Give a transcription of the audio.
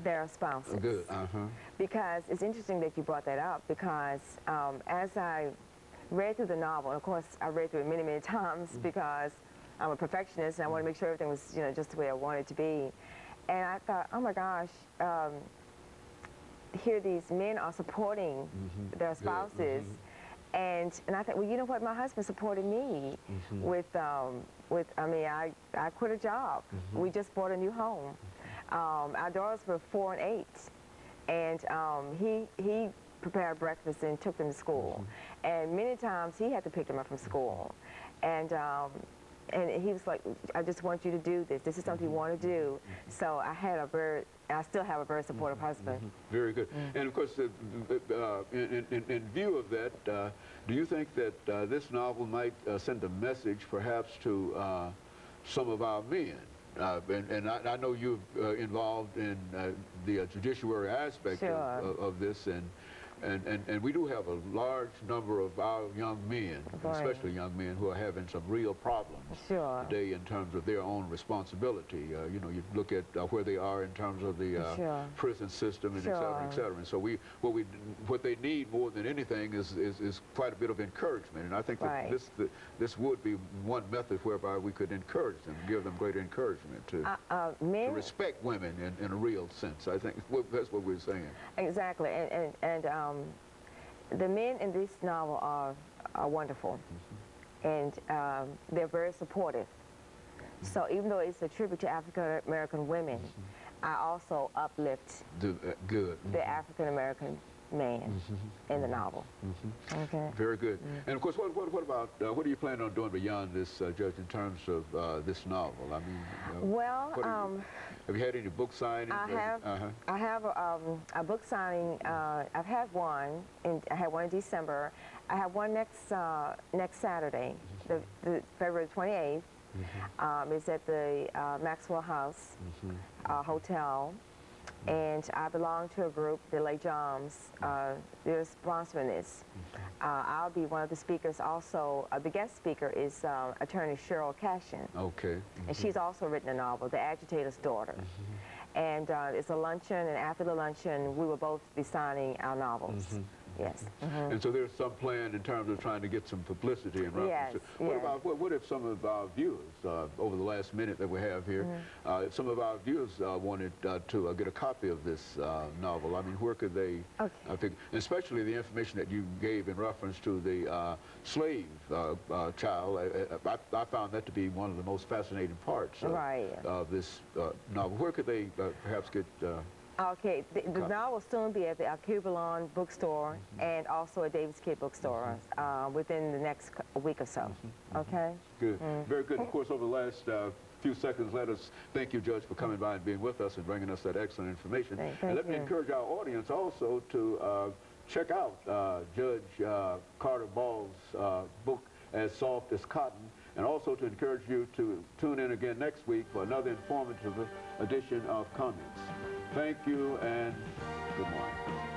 their spouses. Oh, good. Because it's interesting that you brought that up, because as I read through the novel, and of course I read through it many, many times because I'm a perfectionist and I want to make sure everything was, just the way I wanted it to be. And I thought, oh my gosh, here these men are supporting their spouses. And I thought, well, you know what? My husband supported me with I mean, I quit a job. We just bought a new home. Our daughters were 4 and 8, and he prepared breakfast and took them to school. And many times he had to pick them up from school. And he was like, I just want you to do this. This is something you want to do. So I still have a very supportive husband. Very good. And of course, in view of that, do you think that this novel might send a message perhaps to some of our men? And I know you're involved in the judiciary aspect of this, and we do have a large number of our young men, especially young men, who are having some real problems today in terms of their own responsibility. You look at where they are in terms of the prison system, and et cetera, et cetera. And so what they need more than anything is quite a bit of encouragement. And I think that this would be one method whereby we could encourage them, give them greater encouragement to respect women in a real sense. I think that's what we're saying. Exactly. And the men in this novel are wonderful, and they're very supportive. So even though it's a tribute to African American women, I also uplift the African American man in the novel. Okay. Very good. And of course, what about what are you planning on doing beyond this, Judge, in terms of this novel? I mean, well, have you had any book signings? I have a book signing. I've had one. I had one in December. I have one next Saturday, the February 28th. It's at the Maxwell House Hotel. And I belong to a group, the Lake Joms. They're sponsoring this. I'll be one of the speakers also. The guest speaker is attorney Cheryl Cashin. Okay. And she's also written a novel, The Agitator's Daughter. And it's a luncheon, and after the luncheon, we will both be signing our novels. Yes. And so there's some plan in terms of trying to get some publicity and reference. What if some of our viewers, over the last minute that we have here, if some of our viewers wanted to get a copy of this novel, I mean, where could they, especially the information that you gave in reference to the slave child, I found that to be one of the most fascinating parts of this novel. Where could they perhaps get Okay, the novel will soon be at the Alkebulan bookstore and also at Davis Kid bookstore within the next week or so. Okay? Good. Very good. Of course, over the last few seconds, let us thank you, Judge, for coming by and being with us and bringing us that excellent information. And let me encourage our audience also to check out Judge Carter Ball's book, As Soft as Cotton, and also to encourage you to tune in again next week for another informative edition of Comments. Thank you and good morning.